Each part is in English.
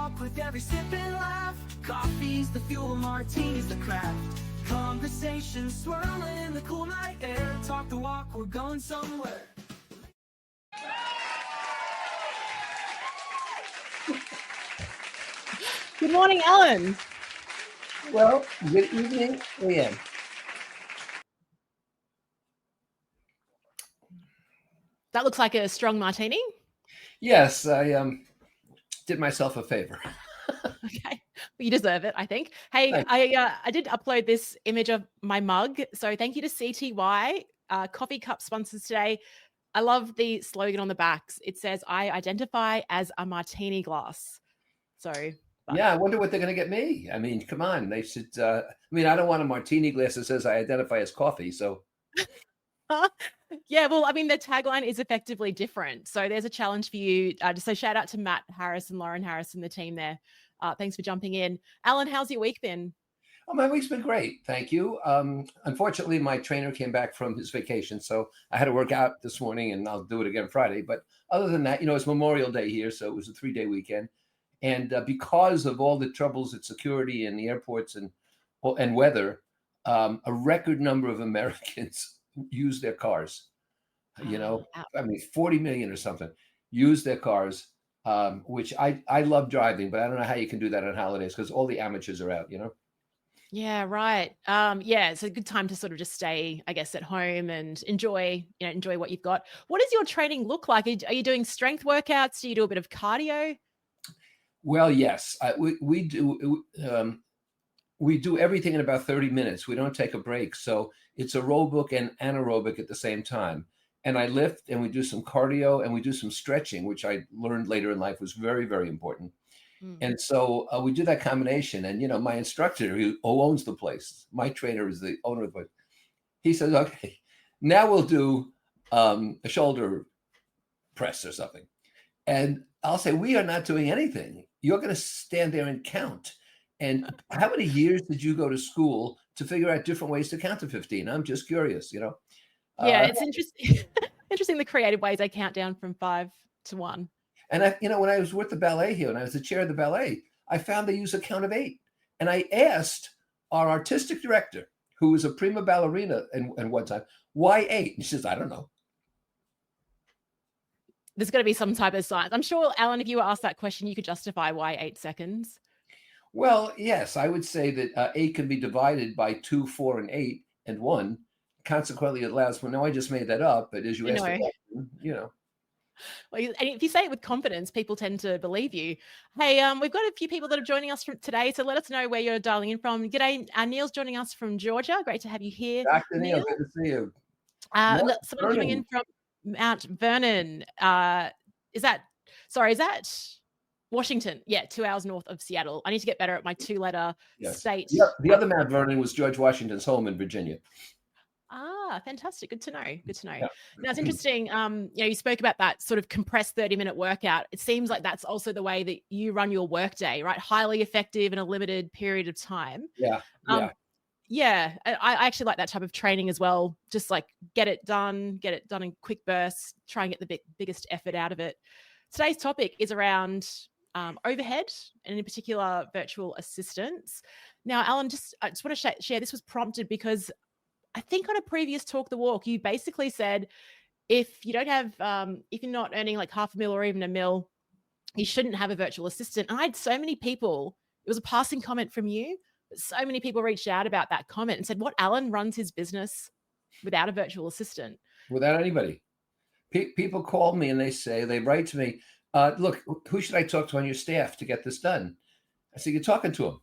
talk with every sip and laugh. Coffee's the fuel, martini's the craft. Conversation swirling in the cool night air. Talk the walk, we're going somewhere. Good morning, Alan. Well, good evening, Leanne. That looks like a strong martini. Yes, I did myself a favor. Okay, well, you deserve it, I think. Hey, I did upload this image of my mug, so thank you to CTY, coffee cup sponsors today. I love the slogan on the backs. It says, "I identify as a martini glass." So yeah, I wonder what they're going to get me. I mean, come on, they should. I don't want a martini glass that says I identify as coffee. So, yeah, well, I mean, the tagline is effectively different. So there's a challenge for you. So shout out to Matt Harris and Lauren Harris and the team there. Thanks for jumping in. Alan, how's your week been? Oh, my week's been great. Thank you. Unfortunately, my trainer came back from his vacation, so I had to work out this morning, and I'll do it again Friday. But other than that, it's Memorial Day here, so it was a 3-day weekend. And because of all the troubles at security and the airports and weather, a record number of Americans use their cars. 40 million or something use their cars, which I love driving, but I don't know how you can do that on holidays because all the amateurs are out, Yeah, right. Yeah, it's a good time to sort of just stay, I guess, at home and enjoy what you've got. What does your training look like? Are you doing strength workouts? Do you do a bit of cardio? Well, yes, we do. We do everything in about 30 minutes. We don't take a break. So it's aerobic and anaerobic at the same time. And I lift and we do some cardio and we do some stretching, which I learned later in life was very, very important. And so we do that combination. And, my instructor who owns the place, my trainer is the owner of the place. He says, okay, now we'll do a shoulder press or something. And I'll say, we are not doing anything. You're going to stand there and count. And how many years did you go to school to figure out different ways to count to 15? I'm just curious, Yeah, it's interesting. Interesting the creative ways I count down from 5 to 1. And when I was with the ballet here, and I was the chair of the ballet, I found they use a count of 8. And I asked our artistic director, who was a prima ballerina and one time, why 8? And she says, I don't know. There's got to be some type of science. I'm sure, Alan, if you were asked that question, you could justify why 8 seconds. Well, yes, I would say that 8 can be divided by 2, 4, and 8, and 1. Consequently, it allows. Well, no, I just made that up. But as you asked the question, Well, and if you say it with confidence, people tend to believe you. Hey, we've got a few people that are joining us from today, so let us know where you're dialing in from. G'day, Neil's joining us from Georgia. Great to have you here, Dr. Neil. Good to see you. Someone coming in from Mount Vernon. Is that Washington? Yeah, 2 hours north of Seattle. I need to get better at my 2-letter state. The other Mount Vernon was George Washington's home in Virginia. Ah, fantastic. Good to know. Yeah. Now, it's interesting. You spoke about that sort of compressed 30-minute workout. It seems like that's also the way that you run your workday, right? Highly effective in a limited period of time. Yeah. Yeah, I actually like that type of training as well. Just like get it done in quick bursts, try and get the biggest effort out of it. Today's topic is around overhead and in particular virtual assistants. Now, Alan, I just want to share, this was prompted because I think on a previous Talk the Walk, you basically said, if you don't have, if you're not earning like $500,000 or even $1 million, you shouldn't have a virtual assistant. And I had so many people, it was a passing comment from you, but so many people reached out about that comment and said, what, Alan runs his business without a virtual assistant? Without anybody. People call me and they write to me, look, who should I talk to on your staff to get this done? I say, you're talking to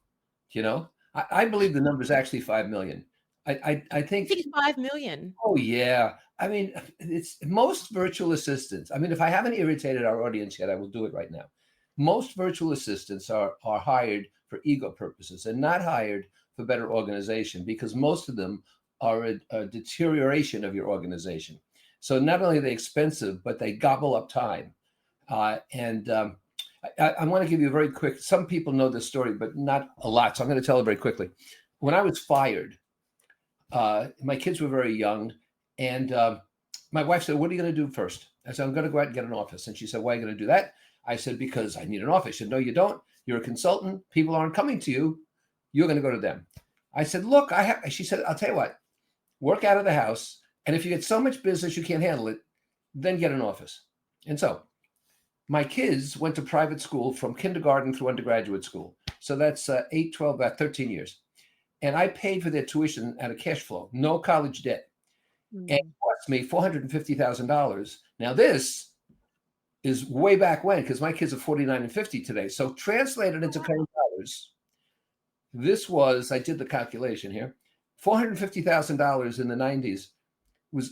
them. I believe the number is actually 5 million. I think 5 million. Oh, yeah. I mean, it's most virtual assistants. I mean, if I haven't irritated our audience yet, I will do it right now. Most virtual assistants are hired for ego purposes and not hired for better organization, because most of them are a deterioration of your organization. So not only are they expensive, but they gobble up time. I want to give you a very quick, some people know this story, but not a lot. So I'm going to tell it very quickly. When I was fired, my kids were very young, and my wife said, what are you going to do first? I said, I'm going to go out and get an office. And she said, why are you going to do that? I said, because I need an office. She said, no, you don't. You're a consultant. People aren't coming to you. You're going to go to them. I said, look, she said, I'll tell you what, work out of the house. And if you get so much business you can't handle it, then get an office. And so my kids went to private school from kindergarten through undergraduate school. So that's 8, 12, about 13 years. And I paid for their tuition out of cash flow, no college debt. And it cost me $450,000. Now this is way back when, because my kids are 49 and 50 today. So translated into current dollars, this was, I did the calculation here, $450,000 in the 90s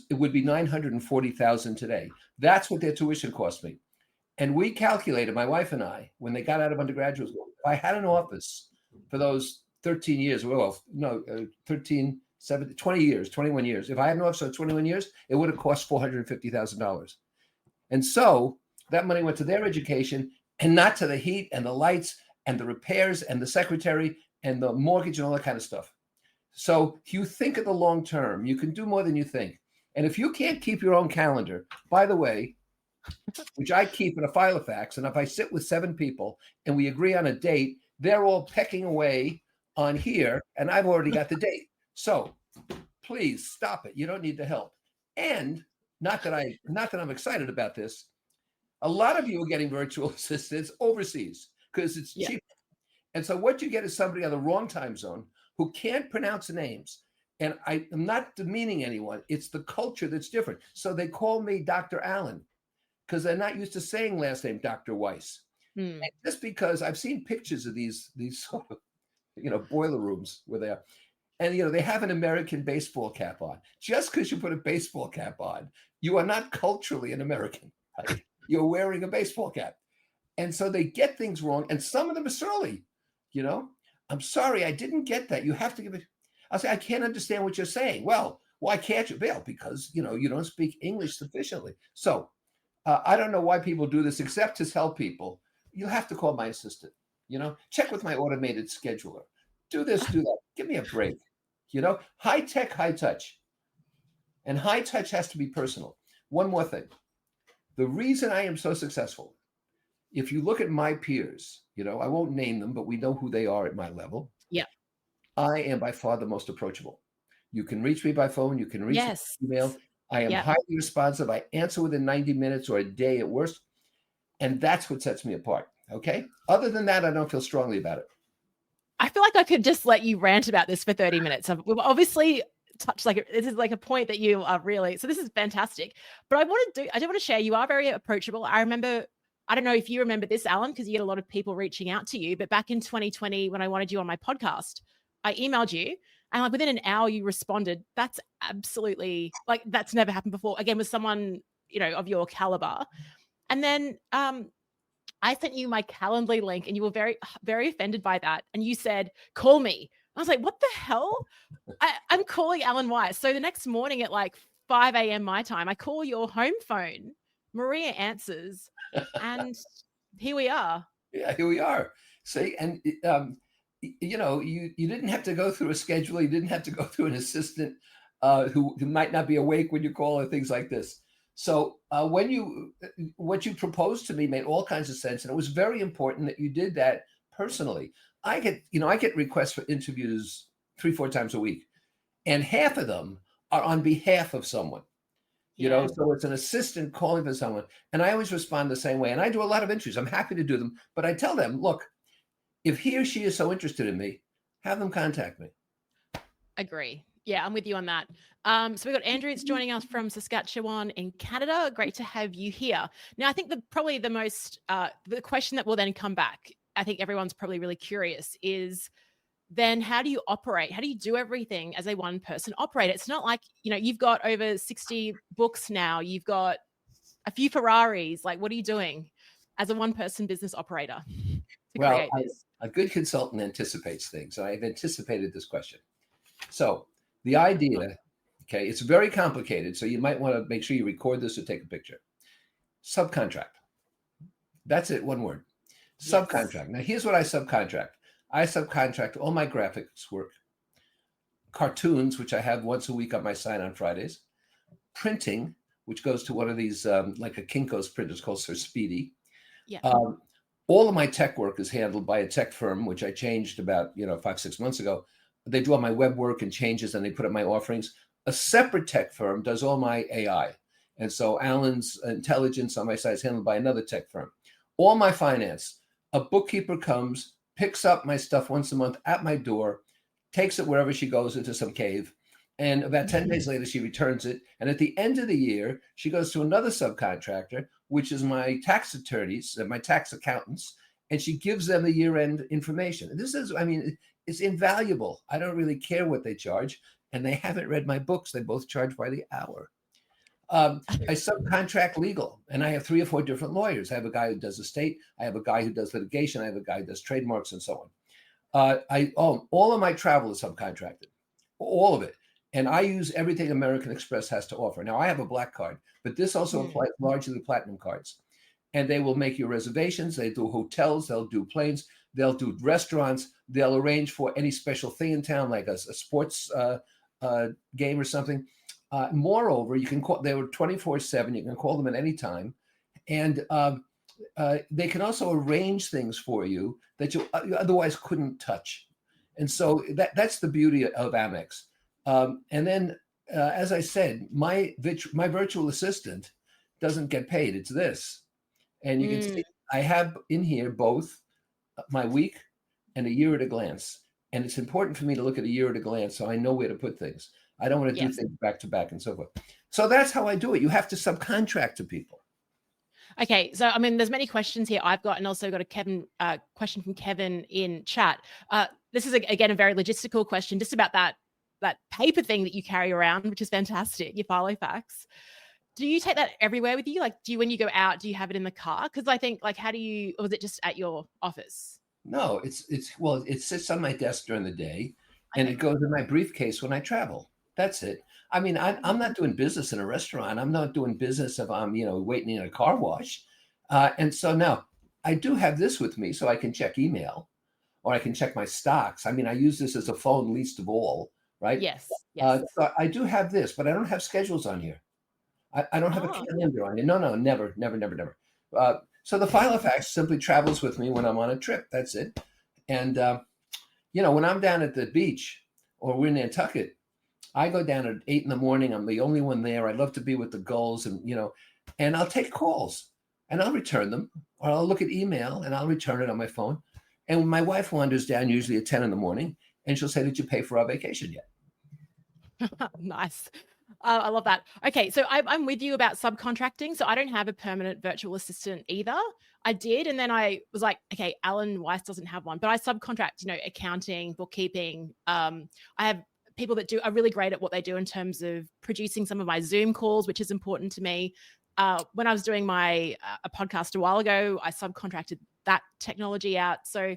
it would be $940,000 today. That's what their tuition cost me. And we calculated, my wife and I, when they got out of undergraduate school, if I had an office for those 13 years, 13, 7, 20 years, 21 years. If I had an office for 21 years, it would have cost $450,000. And so that money went to their education and not to the heat and the lights and the repairs and the secretary and the mortgage and all that kind of stuff. So if you think of the long term, you can do more than you think. And if you can't keep your own calendar, by the way, which I keep in a Filofax, and if I sit with 7 people and we agree on a date, they're all pecking away on here, and I've already got the date. So please stop it. You don't need the help. And not that I'm excited about this. A lot of you are getting virtual assistants overseas because it's cheap. And so what you get is somebody on the wrong time zone who can't pronounce the names. And I am not demeaning anyone. It's the culture that's different. So they call me Dr. Alan because they're not used to saying last name Dr. Weiss. And just because I've seen pictures of these sort of, boiler rooms where they are. And, they have an American baseball cap on. Just because you put a baseball cap on, you are not culturally an American. Right? You're wearing a baseball cap. And so they get things wrong. And some of them are surly, I'm sorry, I didn't get that. You have to give it. I'll say, I can't understand what you're saying. Well, why can't you? Well, because, you don't speak English sufficiently. So I don't know why people do this except to tell people, you have to call my assistant, check with my automated scheduler. Do this, do that. Give me a break. High tech, high touch. And high touch has to be personal. One more thing. The reason I am so successful, if you look at my peers, I won't name them, but we know who they are at my level. Yeah. I am by far the most approachable. You can reach me by phone. You can reach me by email. I am highly responsive. I answer within 90 minutes or a day at worst. And that's what sets me apart. Okay. Other than that, I don't feel strongly about it. I feel like I could just let you rant about this for 30 minutes. We've obviously touched this is like a point that you are really, so this is fantastic. But I do want to share, you are very approachable. I remember, I don't know if you remember this, Alan, because you get a lot of people reaching out to you, but back in 2020, when I wanted you on my podcast, I emailed you and within an hour you responded. That's absolutely that's never happened before. Again, with someone, of your caliber. And then, I sent you my Calendly link and you were very, very offended by that. And you said, call me. I was like, what the hell? I'm calling Alan Weiss. So the next morning at 5 a.m. my time, I call your home phone. Maria answers. And here we are. Yeah, here we are. See, and, you didn't have to go through a scheduler. You didn't have to go through an assistant who might not be awake when you call or things like this. So what you proposed to me made all kinds of sense. And it was very important that you did that personally. I get requests for interviews 3-4 times a week, and half of them are on behalf of someone, so it's an assistant calling for someone. And I always respond the same way. And I do a lot of interviews. I'm happy to do them, but I tell them, look, if he or she is so interested in me, have them contact me. Agree. Yeah, I'm with you on that. So we've got Andrew, it's joining us from Saskatchewan in Canada. Great to have you here. Now, I think probably the most, the question that will then come back, I think everyone's probably really curious, is then how do you operate? How do you do everything as a one-person operator? It's not like, you've got over 60 books now. You've got a few Ferraris. What are you doing as a one-person business operator to create this? A good consultant anticipates things. I've anticipated this question. So the idea, okay, it's very complicated. So you might want to make sure you record this or take a picture. Subcontract. That's it. One word. Subcontract. Now, here's what I subcontract. I subcontract all my graphics work, cartoons, which I have once a week on my site on Fridays, printing, which goes to one of these, like a Kinko's printers called Sir Speedy. Yeah. All of my tech work is handled by a tech firm, which I changed about 5-6 months ago. They do all my web work and changes, and they put up my offerings. A separate tech firm does all my AI, and so Alan's intelligence on my side is handled by another tech firm. All my finance, a bookkeeper comes, picks up my stuff once a month at my door, takes it wherever she goes into some cave, and about 10 days later she returns it. And at the end of the year, she goes to another subcontractor, which is my tax attorneys, my tax accountants, and she gives them the year-end information. This is, I mean, it's invaluable. I don't really care what they charge, and they haven't read my books. They both charge by the hour. I subcontract legal, and I have 3 or 4 different lawyers. I have a guy who does estate. I have a guy who does litigation. I have a guy who does trademarks and so on. All of my travel is subcontracted, all of it. And I use everything American Express has to offer. Now, I have a black card, but this also applies largely to platinum cards. And they will make your reservations. They do hotels. They'll do planes. They'll do restaurants. They'll arrange for any special thing in town, like a sports game or something. Moreover, you can call. They were 24/7. You can call them at any time. And they can also arrange things for you that you otherwise couldn't touch. And so that's the beauty of Amex. And then, as I said, my virtual assistant doesn't get paid. It's this. And you can see I have in here both my week and a year at a glance. And it's important for me to look at a year at a glance so I know where to put things. I don't want to do things back to back and so forth. So that's how I do it. You have to subcontract to people. Okay, so I mean, there's many questions here I've got, and also got a question from Kevin in chat. This is again a very logistical question, just about that paper thing that you carry around, which is fantastic, your Filofax. Do you take that everywhere with you? Like, when you go out, do you have it in the car? Because I think, like, or was it just at your office? No, it sits on my desk during the day, and it goes in my briefcase when I travel. That's it. I mean, I'm not doing business in a restaurant. I'm not doing business if I'm, waiting in a car wash. And so now I do have this with me so I can check email or I can check my stocks. I mean, I use this as a phone least of all, right? Yes. So I do have this, but I don't have schedules on here. I don't have a calendar on it. No, never. So the Filofax simply travels with me when I'm on a trip. That's it. And, when I'm down at the beach or we're in Nantucket, I go down at 8 a.m. I'm the only one there. I love to be with the gulls and I'll take calls and I'll return them, or I'll look at email and I'll return it on my phone. And when my wife wanders down usually at 10 a.m, and she'll say, "Did you pay for our vacation yet?" Nice. I love that. Okay, so I'm with you about subcontracting. So I don't have a permanent virtual assistant either. I did, and then I was like, okay, Alan Weiss doesn't have one, but I subcontract, accounting, bookkeeping. I have people that are really great at what they do in terms of producing some of my Zoom calls, which is important to me. When I was doing my a podcast a while ago, I subcontracted that technology out. So,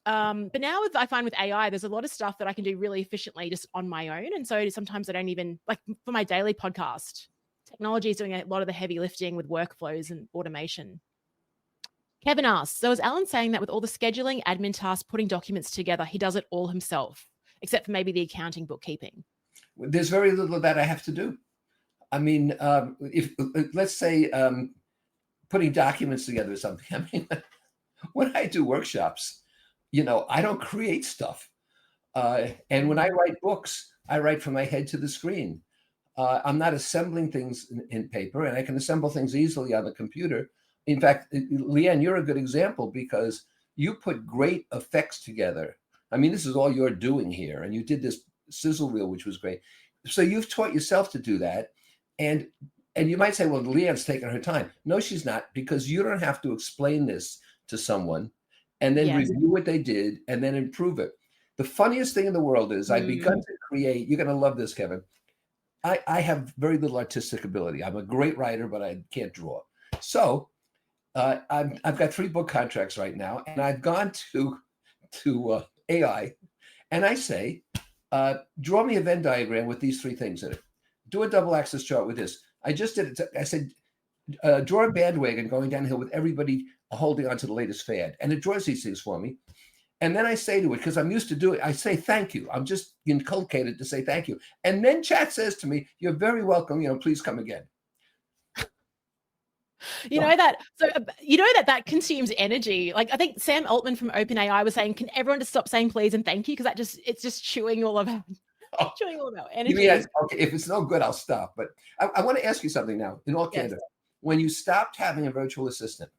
but now I find with AI, there's a lot of stuff that I can do really efficiently just on my own. And so sometimes I don't even, like for my daily podcast, technology is doing a lot of the heavy lifting with workflows and automation. Kevin asks, so is Alan saying that with all the scheduling, admin tasks, putting documents together, he does it all himself, except for maybe the accounting, bookkeeping? There's very little of that I have to do. I mean, if let's say putting documents together or something. I mean, when I do workshops, I don't create stuff. And when I write books, I write from my head to the screen. I'm not assembling things in paper, and I can assemble things easily on the computer. In fact, Leanne, you're a good example because you put great effects together. I mean, this is all you're doing here. And you did this sizzle reel, which was great. So you've taught yourself to do that. And you might say, well, Leanne's taking her time. No, she's not, because you don't have to explain this to someone and then review what they did and then improve it. The funniest thing in the world is I've begun to create, you're going to love this, Kevin. I have very little artistic ability. I'm a great writer, but I can't draw. So I've got 3 book contracts right now, and I've gone to AI, and I say, draw me a Venn diagram with these 3 things in it. Do a double axis chart with this. I just did it. I said, draw a bandwagon going downhill with everybody holding on to the latest fad. And it draws these things for me. And then I say to it, because I'm used to doing it, I say, thank you. I'm just inculcated to say thank you. And then chat says to me, you're very welcome. Please come again. You know that, so you know that consumes energy. Like I think Sam Altman from OpenAI was saying, can everyone just stop saying please and thank you? Because it's just chewing all of our energy. Okay, if it's no good, I'll stop. But I want to ask you something now, in all candor. When you stopped having a virtual assistant,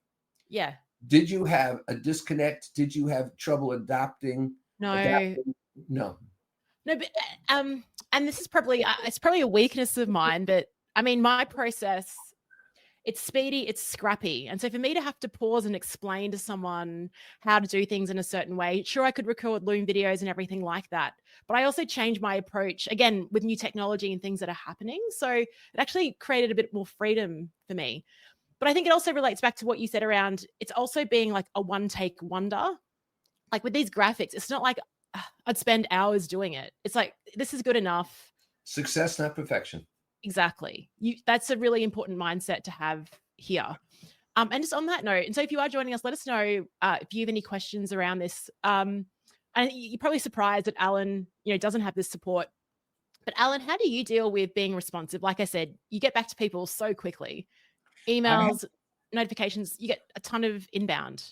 yeah, did you have a disconnect? Did you have trouble adapting? No. But and this is probably it's probably a weakness of mine, but I mean, my process, it's speedy, it's scrappy. And so for me to have to pause and explain to someone how to do things in a certain way, sure, I could record Loom videos and everything like that. But I also changed my approach, again, with new technology and things that are happening. So it actually created a bit more freedom for me. But I think it also relates back to what you said around it's also being like a one-take wonder. Like with these graphics, it's not like I'd spend hours doing it. It's like, this is good enough. Success, not perfection. Exactly. That's a really important mindset to have here. And just on that note, and so if you are joining us, let us know if you have any questions around this. And you're probably surprised that Alan, doesn't have this support. But Alan, how do you deal with being responsive? Like I said, you get back to people so quickly. Emails, notifications, you get a ton of inbound.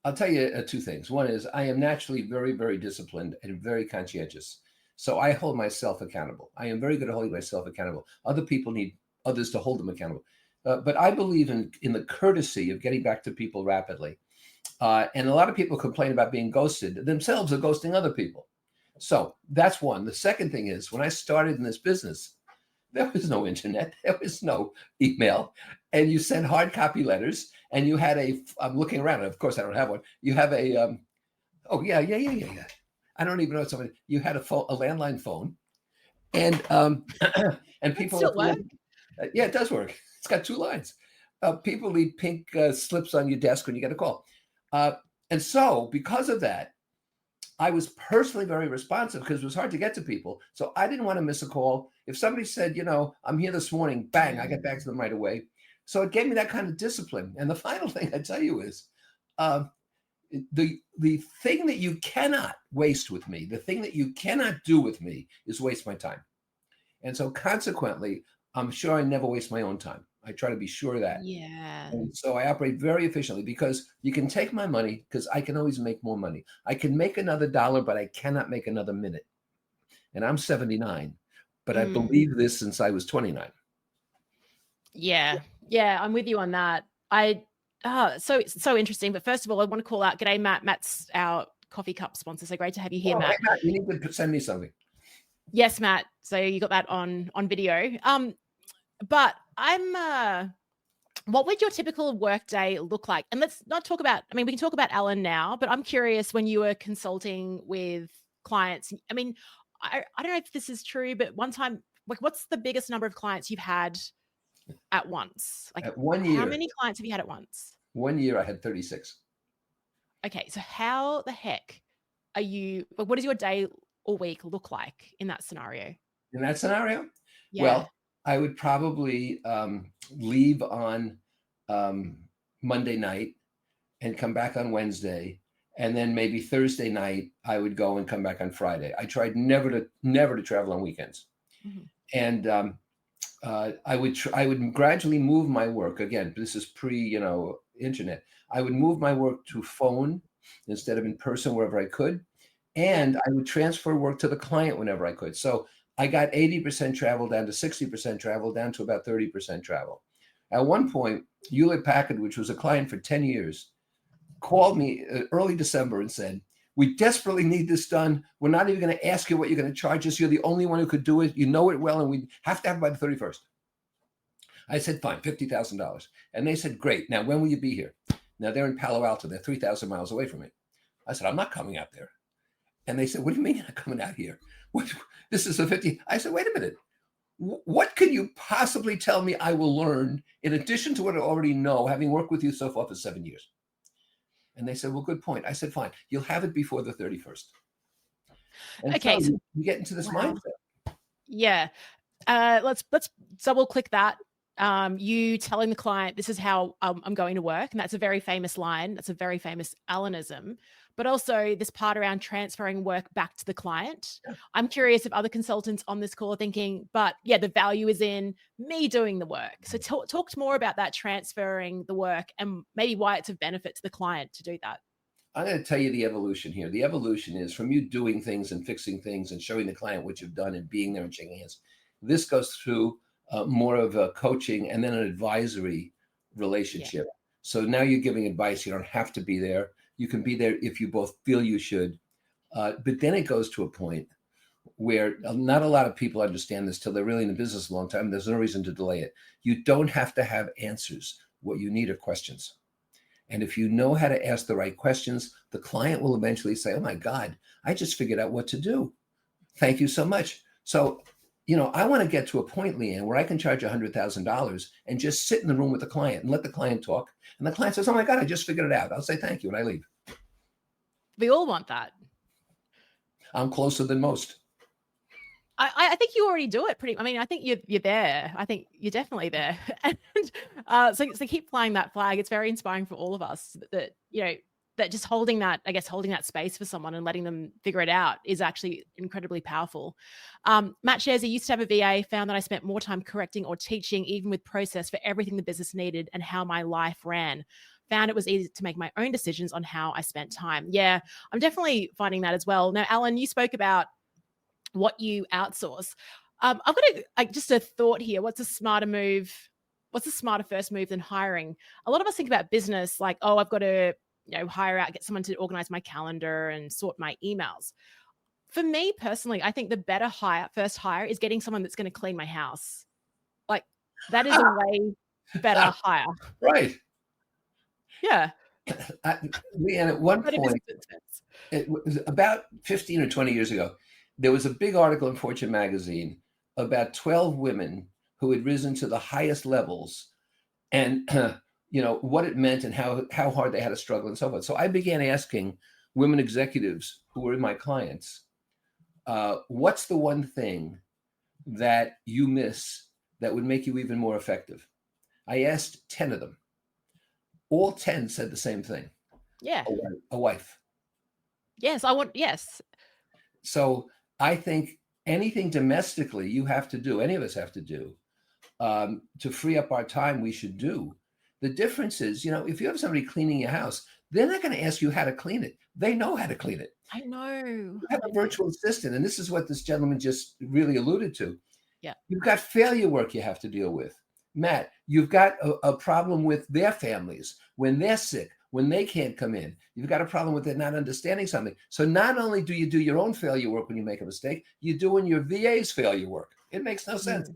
I'll tell you two things. One is I am naturally very, very disciplined and very conscientious. So I hold myself accountable. I am very good at holding myself accountable. Other people need others to hold them accountable. But I believe in the courtesy of getting back to people rapidly. And a lot of people complain about being ghosted. Themselves are ghosting other people. So that's one. The second thing is when I started in this business, there was no internet. There was no email. And you sent hard copy letters. And you had I'm looking around. Of course, I don't have one. You have a, yeah. I don't even know somebody. You had a landline phone, and people still work? Yeah, it does work. It's got 2 lines. People leave pink slips on your desk when you get a call, and so because of that, I was personally very responsive because it was hard to get to people. So I didn't want to miss a call. If somebody said, I'm here this morning, bang, I get back to them right away. So it gave me that kind of discipline. And the final thing I tell you is the thing that you cannot waste with me, the thing that you cannot do with me is waste my time. And so consequently, I'm sure I never waste my own time. I try to be sure of that. Yeah. And so I operate very efficiently because you can take my money because I can always make more money. I can make another dollar, but I cannot make another minute. And I'm 79, but I believe this since I was 29. Yeah, I'm with you on that. So interesting. But first of all, I want to call out, g'day, Matt. Matt's our coffee cup sponsor. So great to have you here, Matt. Hey, Matt, you need to send me something. Yes, Matt. So you got that on video. But I'm what would your typical work day look like? And let's not talk about, we can talk about Alan now, but I'm curious when you were consulting with clients. I don't know if this is true, but one time, like, what's the biggest number of clients you've had at once? Like, at 1 year. How many clients have you had at once? 1 year, I had 36. Okay, so how the heck what does your day or week look like in that scenario? In that scenario? Yeah. Well, I would probably leave on Monday night and come back on Wednesday. And then maybe Thursday night, I would go and come back on Friday. I tried never to travel on weekends. Mm-hmm. And I would gradually move my work. Again, this is pre-internet. I would move my work to phone instead of in person wherever I could. And I would transfer work to the client whenever I could. So I got 80% travel down to 60% travel down to about 30% travel. At one point, Hewlett Packard, which was a client for 10 years, called me early December and said, we desperately need this done. We're not even going to ask you what you're going to charge us. You're the only one who could do it. You know it well, and we have to have it by the 31st. I said, fine, $50,000. And they said, great. Now, when will you be here? Now, they're in Palo Alto. They're 3,000 miles away from me. I said, I'm not coming out there. And they said, what do you mean you're not coming out here? This is a 50. I said, wait a minute. What can you possibly tell me I will learn in addition to what I already know, having worked with you so far for 7 years? And they said, well, good point. I said, fine, you'll have it before the 31st. And okay, so you get into this mindset. Yeah. Let's double click that. you telling the client, this is how I'm going to work. And that's a very famous line. That's a very famous Alanism. But also this part around transferring work back to the client. I'm curious if other consultants on this call are thinking, but yeah, the value is in me doing the work. So talk more about that transferring the work and maybe why it's of benefit to the client to do that. I'm going to tell you the evolution here. The evolution is from you doing things and fixing things and showing the client what you've done and being there and shaking hands. This goes through more of a coaching and then an advisory relationship. Yeah. So now you're giving advice. You don't have to be there. You can be there if you both feel you should. But then it goes to a point where not a lot of people understand this till they're really in the business a long time. There's no reason to delay it. You don't have to have answers. What you need are questions. And if you know how to ask the right questions, the client will eventually say, oh my God, I just figured out what to do. Thank you so much. So, I want to get to a point, Leanne, where I can charge $100,000 and just sit in the room with the client and let the client talk. And the client says, oh my God, I just figured it out. I'll say thank you and I leave. We all want that. I'm closer than most. I think you already do it I think you're there. I think you're definitely there. And so keep flying that flag. It's very inspiring for all of us that, that just holding that space for someone and letting them figure it out is actually incredibly powerful. Matt shares, I used to have a VA, found that I spent more time correcting or teaching, even with process for everything the business needed and how my life ran. Found it was easy to make my own decisions on how I spent time. Yeah, I'm definitely finding that as well. Now, Alan, you spoke about what you outsource. I've got just a thought here. What's a smarter move? What's a smarter first move than hiring? A lot of us think about business like, oh, I've got to hire out, get someone to organize my calendar and sort my emails. For me personally, I think the better first hire is getting someone that's going to clean my house. Like that is a way better hire. Right. Yeah. Leanne, at one point, it was about 15 or 20 years ago, there was a big article in Fortune magazine about 12 women who had risen to the highest levels and, what it meant and how hard they had to struggle and so forth. So I began asking women executives who were my clients, what's the one thing that you miss that would make you even more effective? I asked 10 of them. All 10 said the same thing. Yeah. A wife. Yes, yes. So I think anything domestically you have to do, any of us have to do, to free up our time, we should do. The difference is, if you have somebody cleaning your house, they're not going to ask you how to clean it. They know how to clean it. I know. You have a virtual assistant, and this is what this gentleman just really alluded to. Yeah. You've got failure work you have to deal with. Matt, you've got a problem with their families when they're sick, when they can't come in. You've got a problem with it not understanding something. So not only do you do your own failure work when you make a mistake, you're doing your VA's failure work. It makes no sense.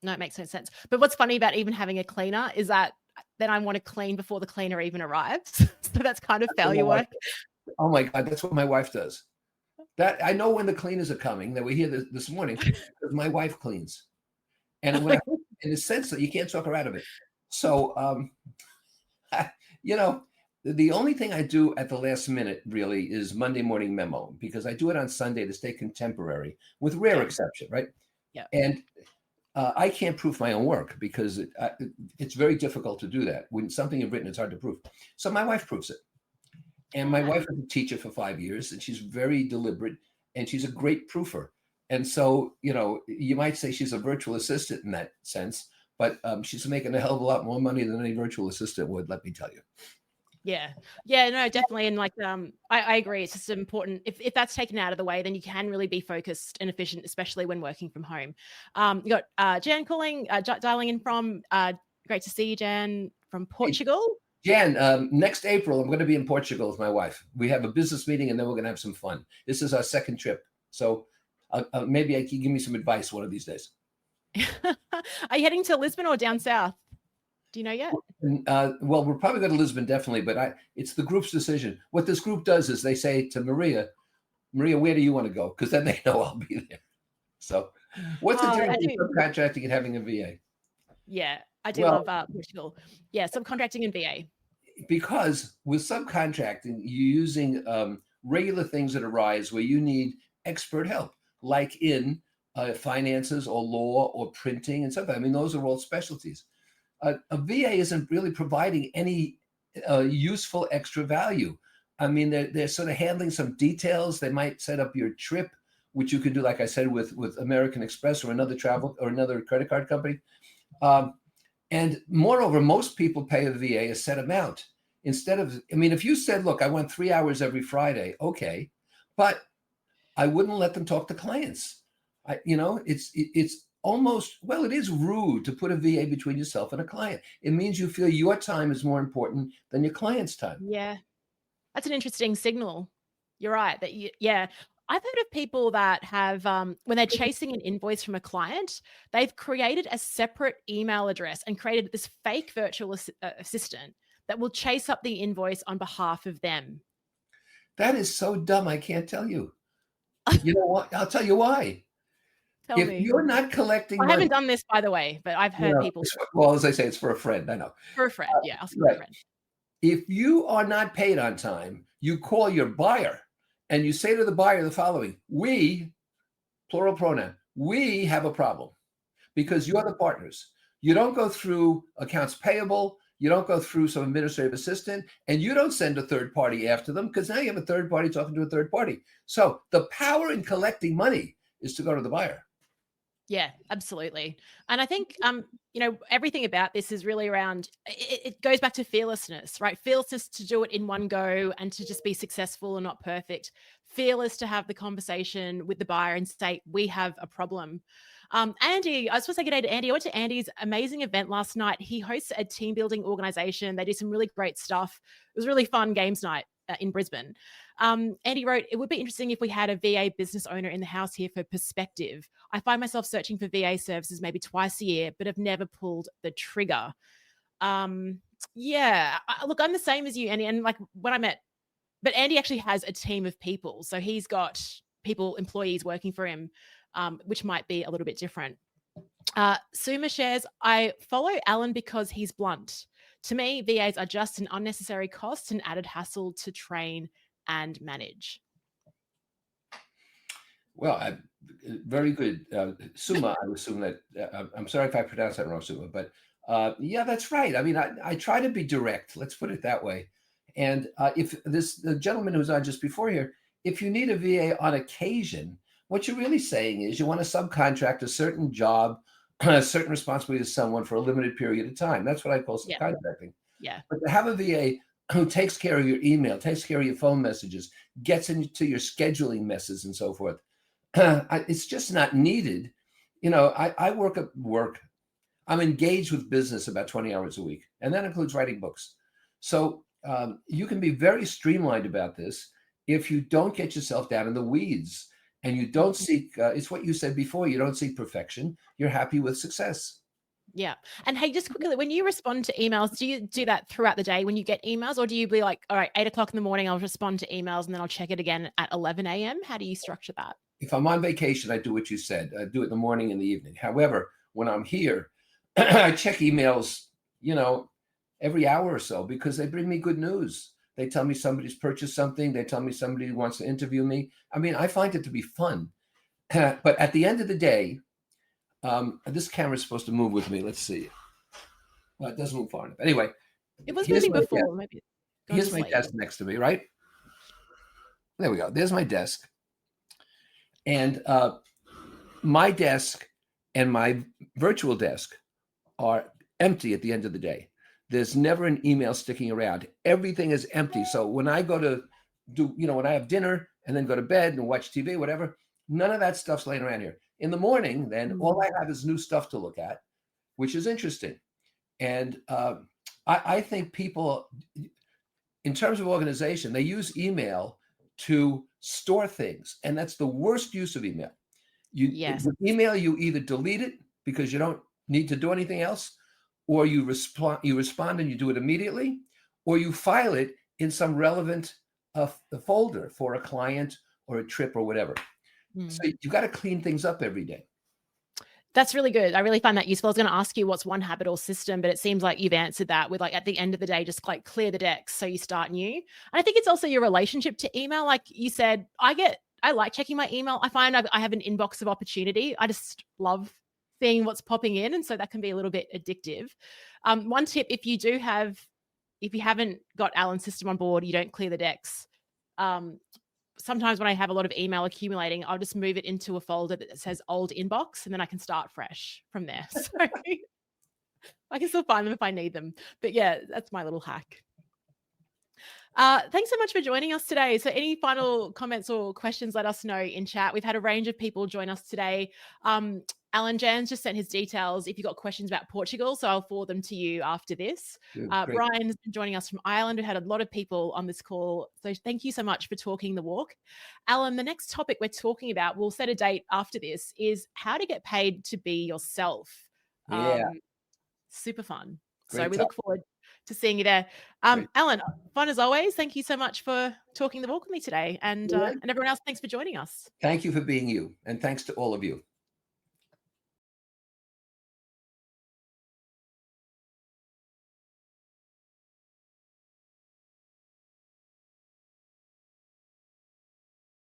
No, it makes no sense. But what's funny about even having a cleaner is that then I want to clean before the cleaner even arrives. So that's kind of failure work. Oh my God, that's what my wife does. That I know when the cleaners are coming. That we hear this morning because my wife cleans, and when in a sense that you can't talk her out of it. So, the only thing I do at the last minute really is Monday morning memo because I do it on Sunday to stay contemporary, with rare exception, right? Yeah. And I can't proof my own work because it's very difficult to do that. When something you've written, it's hard to proof. So my wife proofs it. And my wife was a teacher for 5 years, and she's very deliberate, and she's a great proofer. And so, you might say she's a virtual assistant in that sense, but she's making a hell of a lot more money than any virtual assistant would, let me tell you. Yeah. Yeah, no, definitely. And I agree. It's just important. If that's taken out of the way, then you can really be focused and efficient, especially when working from home. You got Jan calling, dialing in from, great to see you, Jan, from Portugal. Jan, next April, I'm going to be in Portugal with my wife. We have a business meeting and then we're going to have some fun. This is our second trip. So maybe I can give me some advice one of these days. Are you heading to Lisbon or down south? Do you know yet? Well, we're probably going to Lisbon, definitely, but it's the group's decision. What this group does is they say to Maria, where do you want to go? Because then they know I'll be there. So what's the difference between subcontracting and having a VA? Yeah, I do love Portugal. Yeah, subcontracting and VA. Because with subcontracting, you're using regular things that arise where you need expert help, like in finances or law or printing and stuff. I mean, those are all specialties. a VA isn't really providing any useful extra value. I mean, they're sort of handling some details. They might set up your trip, which you can do, like I said, with American Express or another travel or another credit card company. And moreover, most people pay a VA a set amount instead of, I mean, if you said, look, I want 3 hours every Friday, okay, but I wouldn't let them talk to clients. It's almost, well, it is rude to put a VA between yourself and a client. It means you feel your time is more important than your client's time. Yeah. That's an interesting signal. You're right. Yeah. I've heard of people that have, when they're chasing an invoice from a client, they've created a separate email address and created this fake virtual assistant that will chase up the invoice on behalf of them. That is so dumb. I can't tell you. You know what? I'll tell you why. Tell If me. you're not collecting I money, haven't done this, by the way, but I've heard people. well, as I say, it's for a friend. I know. For a friend. Yeah. I'll say Right. a friend. If you are not paid on time, you call your buyer and you say to the buyer the following: we, plural pronoun, we have a problem because you're the partners. You don't go through accounts payable. You don't go through some administrative assistant, and you don't send a third party after them because now you have a third party talking to a third party. So the power in collecting money is to go to the buyer. Yeah, absolutely. And I think, everything about this is really around, it goes back to fearlessness, right? Fearlessness to do it in one go and to just be successful and not perfect. Fearless to have the conversation with the buyer and say, we have a problem. Andy, I was supposed to say good day to Andy. I went to Andy's amazing event last night. He hosts a team building organization. They do some really great stuff. It was a really fun games night in Brisbane. Andy wrote, it would be interesting if we had a VA business owner in the house here for perspective. I find myself searching for VA services maybe twice a year, but have never pulled the trigger. Look, I'm the same as you, Andy. And like when I met, but Andy actually has a team of people. So he's got employees working for him, which might be a little bit different. Suma shares, I follow Alan because he's blunt. To me, VAs are just an unnecessary cost and added hassle to train and manage. Well, very good. Suma, I would assume that, I'm sorry if I pronounced that wrong, Suma, but yeah, that's right. I mean, I try to be direct, let's put it that way. And if the gentleman who was on just before here, if you need a VA on occasion, what you're really saying is you want to subcontract a certain job, a certain responsibility to someone for a limited period of time. That's what I call subcontracting. Yeah. But to have a VA who takes care of your email, takes care of your phone messages, gets into your scheduling messes and so forth, it's just not needed. I work at work. I'm engaged with business about 20 hours a week, and that includes writing books. So you can be very streamlined about this if you don't get yourself down in the weeds and you don't seek, it's what you said before, you don't seek perfection. You're happy with success. Yeah. And hey, just quickly, when you respond to emails, do you do that throughout the day when you get emails, or do you be like, all right, 8 o'clock in the morning, I'll respond to emails and then I'll check it again at 11 a.m.? How do you structure that? If I'm on vacation, I do what you said. I do it in the morning and the evening. However, when I'm here, I check emails, every hour or so because they bring me good news. They tell me somebody's purchased something. They tell me somebody wants to interview me. I mean, I find it to be fun. But at the end of the day, this camera's supposed to move with me. Let's see. Well, it doesn't move far enough. Anyway. It was moving before. Maybe. Here's my desk next to me, right? There we go. There's my desk. And my desk and my virtual desk are empty at the end of the day. There's never an email sticking around. Everything is empty. So when I go to when I have dinner and then go to bed and watch TV, whatever, none of that stuff's laying around here. In the morning, then all I have is new stuff to look at, which is interesting. And I think people, in terms of organization, they use email to store things. And that's the worst use of email. With email, you either delete it because you don't need to do anything else, or you respond and you do it immediately, or you file it in some relevant folder for a client or a trip or whatever. So you've got to clean things up every day. That's really good. I really find that useful. I was going to ask you what's one habit or system, but it seems like you've answered that with, like, at the end of the day, just like clear the decks so you start new. And I think it's also your relationship to email. Like you said, I like checking my email. I find I have an inbox of opportunity. I just love seeing what's popping in. And so that can be a little bit addictive. One tip, if you haven't got Alan's system on board, you don't clear the decks. Sometimes when I have a lot of email accumulating, I'll just move it into a folder that says old inbox, and then I can start fresh from there. So I can still find them if I need them. But yeah, that's my little hack. Thanks so much for joining us today. So any final comments or questions, let us know in chat. We've had a range of people join us today. Alan Jans just sent his details if you've got questions about Portugal, so I'll forward them to you after this. Brian's been joining us from Ireland. We had a lot of people on this call, so thank you so much for talking the walk. Alan, the next topic we're talking about, we'll set a date after this, is how to get paid to be yourself. Yeah. Super fun. Great so we look forward to seeing you there. Alan, fun as always. Thank you so much for talking the walk with me today. And everyone else, thanks for joining us. Thank you for being you. And thanks to all of you.